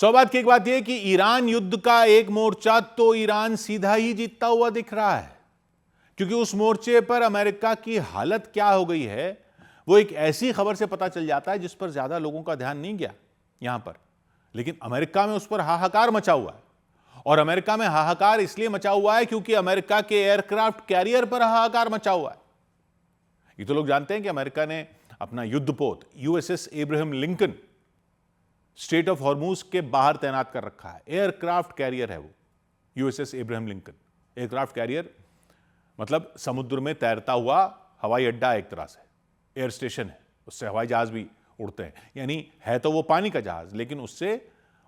सौभाग्य की एक बात यह है कि ईरान युद्ध का एक मोर्चा तो ईरान सीधा ही जीतता हुआ दिख रहा है, क्योंकि उस मोर्चे पर अमेरिका की हालत क्या हो गई है वो एक ऐसी खबर से पता चल जाता है जिस पर ज्यादा लोगों का ध्यान नहीं गया यहां पर, लेकिन अमेरिका में उस पर हाहाकार मचा हुआ है। और अमेरिका में हाहाकार इसलिए मचा हुआ है क्योंकि अमेरिका के एयरक्राफ्ट कैरियर पर हाहाकार मचा हुआ है। ये तो लोग जानते हैं कि अमेरिका ने अपना युद्धपोत USS Abraham Lincoln straight of Hormuz के बाहर तैनात कर रखा है। एयरक्राफ्ट कैरियर है वो USS Abraham Lincoln. Aircraft carrier मतलब समुद्र में तैरता हुआ हवाई अड्डा, एक तरह से एयर स्टेशन है, उससे हवाई जहाज भी उड़ते हैं। यानी है तो वो पानी का जहाज, लेकिन उससे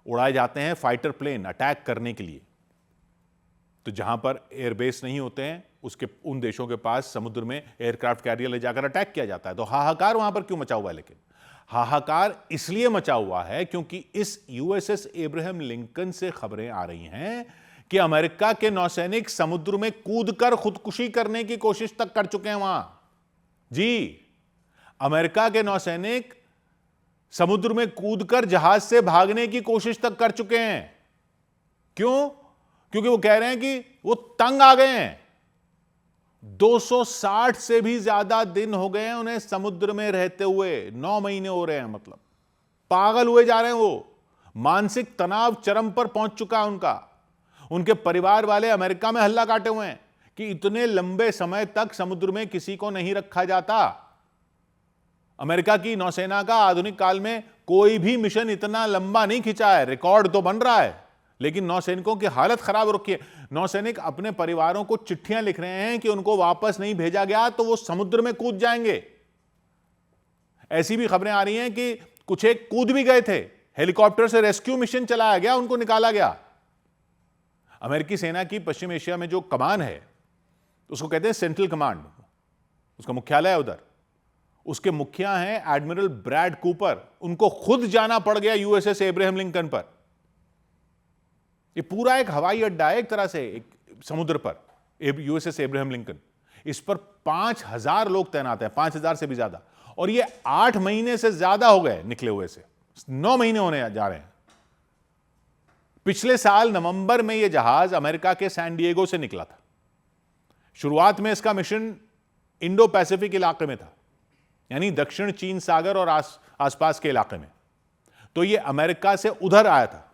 उड़ाए जाते हैं फाइटर प्लेन अटैक करने के लिए। तो जहां पर एयरबेस नहीं होते हैं उसके उन देशों के पास समुद्र में एयरक्राफ्ट कैरियर ले जाकर अटैक किया जाता है। तो हाहाकार वहां पर क्यों मचा हुआ है? लेकिन हाहाकार इसलिए मचा हुआ है क्योंकि इस यूएसएस एब्राहम लिंकन से खबरें आ रही हैं कि अमेरिका के नौसैनिक समुद्र में कूदकर खुदकुशी करने की कोशिश तक कर चुके हैं वहां। जी, अमेरिका के नौसैनिक समुद्र में कूदकर जहाज से भागने की कोशिश तक कर चुके हैं। क्यों? क्योंकि वो कह रहे हैं कि वो तंग आ गए हैं। 260 से भी ज्यादा दिन हो गए हैं उन्हें समुद्र में रहते हुए, 9 महीने हो रहे हैं, मतलब पागल हुए जा रहे हैं वो। मानसिक तनाव चरम पर पहुंच चुका है उनका। उनके परिवार वाले अमेरिका में हल्ला काटे हुए हैं कि इतने लंबे समय तक समुद्र में किसी को नहीं रखा जाता। अमेरिका की नौसेना का आधुनिक काल में कोई भी मिशन इतना लंबा नहीं खिंचा है। रिकॉर्ड तो बन रहा है, लेकिन नौसैनिकों की हालत खराब हो रखी है। नौसैनिक अपने परिवारों को चिट्ठियां लिख रहे हैं कि उनको वापस नहीं भेजा गया तो वो समुद्र में कूद जाएंगे। ऐसी भी खबरें आ रही हैं कि कुछ एक कूद भी गए थे, हेलीकॉप्टर से रेस्क्यू मिशन चलाया गया, उनको निकाला गया। अमेरिकी सेना की पश्चिम एशिया में जो कमान है उसको कहते हैं सेंट्रल कमांड, उसका मुख्यालय है उधर। उसके मुखिया हैं एडमिरल ब्रैड कूपर। उनको खुद जाना पड़ गया यूएसएस एब्राहम लिंकन पर। ये पूरा एक हवाई अड्डा है एक तरह से, एक समुद्र पर यूएसएस एब्राहम लिंकन। इस पर 5000 लोग तैनात हैं, 5000 से भी ज्यादा। और ये 8 महीने से ज्यादा हो गए निकले हुए से, 9 महीने होने जा रहे हैं। पिछले साल नवंबर में यह जहाज अमेरिका के सैन डिएगो से निकला था। शुरुआत में इसका मिशन इंडो पैसिफिक इलाके में था, यानी दक्षिण चीन सागर और आसपास के इलाके में। तो यह अमेरिका से उधर आया था,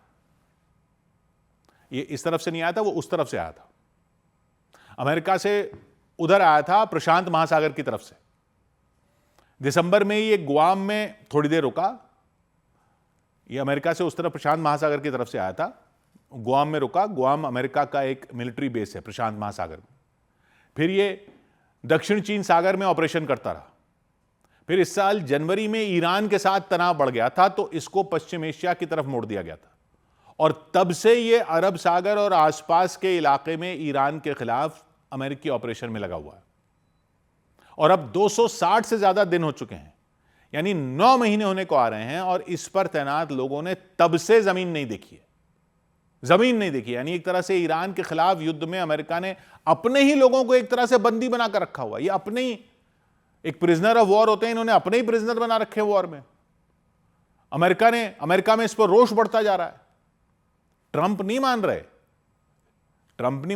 ये इस तरफ से नहीं आया था, वो उस तरफ से आया था। अमेरिका से उधर आया था, प्रशांत महासागर की तरफ से। दिसंबर में ये गुआम में थोड़ी देर रुका। ये अमेरिका से उस तरफ प्रशांत महासागर की तरफ से आया था, गुआम में रुका। गुआम अमेरिका का एक मिलिट्री बेस है प्रशांत महासागर में। फिर ये दक्षिण चीन सागर में ऑपरेशन करता रहा। फिर इस साल जनवरी में ईरान के साथ तनाव बढ़ गया था, तो इसको पश्चिम एशिया की तरफ मोड़ दिया गया था। और तब से यह अरब सागर और आसपास के इलाके में ईरान के खिलाफ अमेरिकी ऑपरेशन में लगा हुआ है। और अब 260 से ज्यादा दिन हो चुके हैं, यानी 9 महीने होने को आ रहे हैं, और इस पर तैनात लोगों ने तब से जमीन नहीं देखी है। जमीन नहीं देखी, यानी एक तरह से ईरान के खिलाफ युद्ध में अमेरिका ने अपने ही लोगों को एक तरह से बंदी बनाकर रखा हुआ। ये अपने ही एक प्रिजनर ऑफ वॉर होते हैं, इन्होंने अपने ही प्रिजनर बना रखे वॉर में। अमेरिका में इस पर रोष बढ़ता जा रहा है। ट्रंप नहीं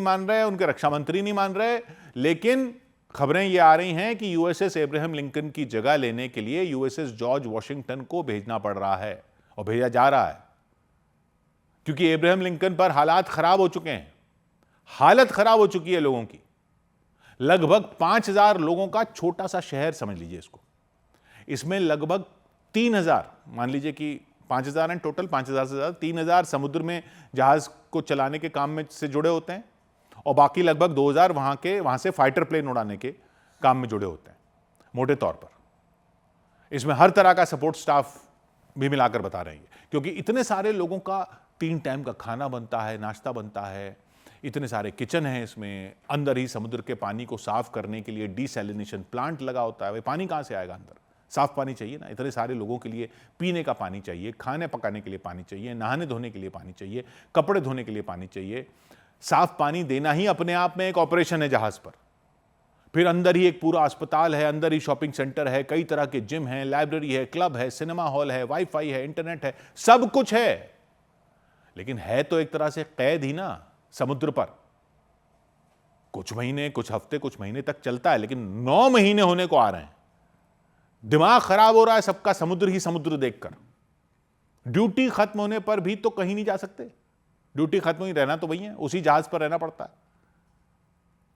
मान रहे, उनके रक्षा मंत्री नहीं मान रहे, लेकिन खबरें ये आ रही हैं कि यूएसएस एब्राहम लिंकन की जगह लेने के लिए यूएसएस जॉर्ज वॉशिंगटन को भेजना पड़ रहा है, और भेजा जा रहा है, क्योंकि एब्राहम लिंकन पर हालात खराब हो चुके हैं। हालत खराब हो चुकी है लोगों की। लगभग 5000 लोगों का छोटा सा शहर समझ लीजिए इसको। इसमें लगभग 3000, मान लीजिए कि 5000 हैं टोटल, 5000 से ज्यादा, 3000 समुद्र में जहाज को चलाने के काम में से जुड़े होते हैं, और बाकी लगभग 2000 वहां से फाइटर प्लेन उड़ाने के काम में जुड़े होते हैं, मोटे तौर पर। इसमें हर तरह का सपोर्ट स्टाफ भी मिलाकर बता रहे हैं, क्योंकि इतने सारे लोगों का 3 टाइम का खाना बनता है, नाश्ता बनता है, इतने सारे किचन हैं इसमें। अंदर ही समुद्र के पानी को साफ करने के लिए डिसैलिनेशन प्लांट लगा होता है। भाई पानी कहां से आएगा? अंदर साफ पानी चाहिए ना। इतने सारे लोगों के लिए पीने का पानी चाहिए, खाने पकाने के लिए पानी चाहिए, नहाने धोने के लिए पानी चाहिए, कपड़े धोने के लिए पानी चाहिए। साफ पानी देना ही अपने आप में एक ऑपरेशन है जहाज पर। फिर अंदर ही एक पूरा अस्पताल है, अंदर ही शॉपिंग सेंटर है, कई तरह के जिम है, लाइब्रेरी है, क्लब है, सिनेमा हॉल है, वाईफाई है, इंटरनेट है, सब कुछ है। लेकिन है तो एक तरह से कैद ही ना समुद्र पर। कुछ महीने, कुछ हफ्ते, कुछ महीने तक चलता है, लेकिन 9 महीने होने को आ रहे हैं। दिमाग खराब हो रहा है सबका समुद्र ही समुद्र देखकर। ड्यूटी खत्म होने पर भी तो कहीं नहीं जा सकते। ड्यूटी खत्म ही रहना तो वही है, उसी जहाज पर रहना पड़ता है।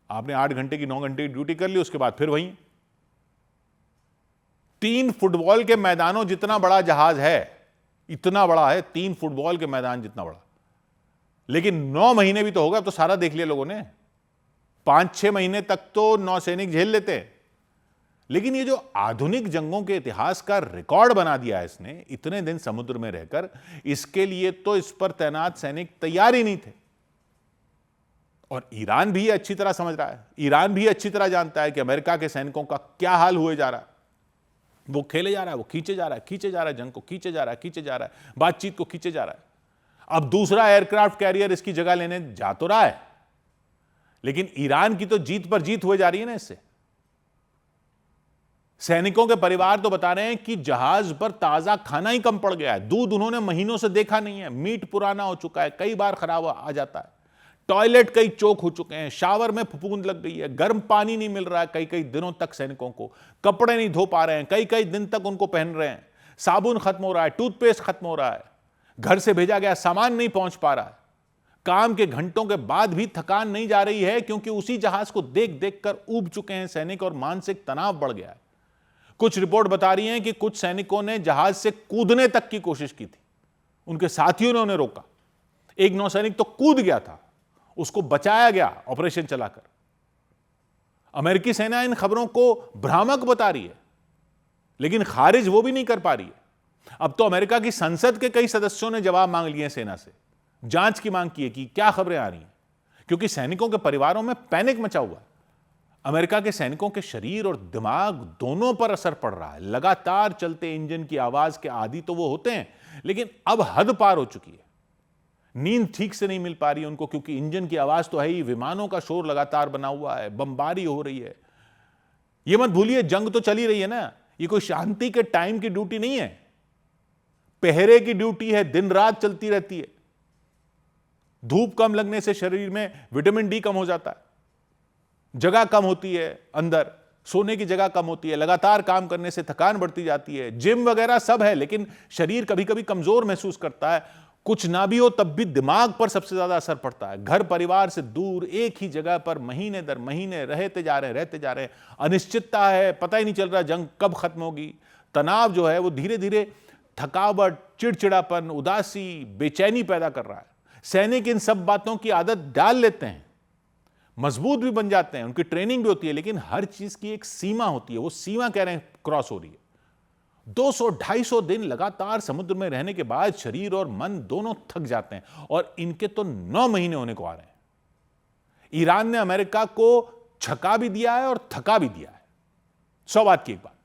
आपने 8 घंटे की 9 घंटे की ड्यूटी कर ली, उसके बाद फिर वही। 3 फुटबॉल के मैदानों जितना बड़ा जहाज है, इतना बड़ा है, 3 फुटबॉल के मैदान जितना बड़ा। लेकिन 9 महीने भी तो होगा, अब तो सारा देख लिया लोगों ने। 5-6 महीने तक तो नौसैनिक झेल लेते हैं, लेकिन ये जो आधुनिक जंगों के इतिहास का रिकॉर्ड बना दिया है इसने, इतने दिन समुद्र में रहकर, इसके लिए तो इस पर तैनात सैनिक तैयार ही नहीं थे। और ईरान भी अच्छी तरह समझ रहा है, ईरान भी अच्छी तरह जानता है कि अमेरिका के सैनिकों का क्या हाल हुए जा रहा है। वो खेले जा रहा है, वो खींचे जा रहा है, खींचे जा रहा है, जंग को खींचे जा रहा है, खींचे जा रहा है, बातचीत को खींचे जा रहा है। अब दूसरा एयरक्राफ्ट कैरियर इसकी जगह लेने जा तो रहा है, लेकिन ईरान की तो जीत पर जीत हुए जा रही है ना इससे। सैनिकों के परिवार तो बता रहे हैं कि जहाज पर ताजा खाना ही कम पड़ गया है, दूध उन्होंने महीनों से देखा नहीं है, मीट पुराना हो चुका है, कई बार खराब आ जाता है, टॉयलेट कई चोक हो चुके हैं, शावर में फफूंद लग गई है, गर्म पानी नहीं मिल रहा है कई कई दिनों तक सैनिकों को, कपड़े नहीं धो पा रहे हैं, कई कई दिन तक उनको पहन रहे हैं, साबुन खत्म हो रहा है, टूथपेस्ट खत्म हो रहा है, घर से भेजा गया सामान नहीं पहुंच पा रहा है। काम के घंटों के बाद भी थकान नहीं जा रही है, क्योंकि उसी जहाज को देख देख कर ऊब चुके हैं सैनिक और मानसिक तनाव बढ़ गया है। कुछ रिपोर्ट बता रही हैं कि कुछ सैनिकों ने जहाज से कूदने तक की कोशिश की थी, उनके साथियों ने उन्हें रोका। एक नौसैनिक तो कूद गया था, उसको बचाया गया ऑपरेशन चलाकर। अमेरिकी सेना इन खबरों को भ्रामक बता रही है, लेकिन खारिज वो भी नहीं कर पा रही है। अब तो अमेरिका की संसद के कई सदस्यों ने जवाब मांग लिए सेना से, जांच की मांग की है कि क्या खबरें आ रही हैं, क्योंकि सैनिकों के परिवारों में पैनिक मचा हुआ है। अमेरिका के सैनिकों के शरीर और दिमाग दोनों पर असर पड़ रहा है। लगातार चलते इंजन की आवाज के आदी तो वो होते हैं, लेकिन अब हद पार हो चुकी है। नींद ठीक से नहीं मिल पा रही उनको, क्योंकि इंजन की आवाज तो है ही, विमानों का शोर लगातार बना हुआ है, बमबारी हो रही है। ये मत भूलिए, जंग तो चली रही है ना, ये कोई शांति के टाइम की ड्यूटी नहीं है, पहरे की ड्यूटी है, दिन रात चलती रहती है। धूप कम लगने से शरीर में विटामिन डी कम हो जाता है, जगह कम होती है, अंदर सोने की जगह कम होती है, लगातार काम करने से थकान बढ़ती जाती है। जिम वगैरह सब है, लेकिन शरीर कभी कभी कमजोर महसूस करता है। कुछ ना भी हो तब भी दिमाग पर सबसे ज्यादा असर पड़ता है। घर परिवार से दूर एक ही जगह पर महीने दर महीने रहते जा रहे हैं। अनिश्चितता है, पता ही नहीं चल रहा जंग कब खत्म होगी। तनाव जो है वो धीरे धीरे थकावट, चिड़चिड़ापन, उदासी, बेचैनी पैदा कर रहा है। सैनिक इन सब बातों की आदत डाल लेते हैं, मजबूत भी बन जाते हैं, उनकी ट्रेनिंग भी होती है, लेकिन हर चीज की एक सीमा होती है। वो सीमा कह रहे हैं क्रॉस हो रही है। 200-250 दिन लगातार समुद्र में रहने के बाद शरीर और मन दोनों थक जाते हैं, और इनके तो 9 महीने होने को आ रहे हैं। ईरान ने अमेरिका को छका भी दिया है और थका भी दिया है। 100 बात की एक बात।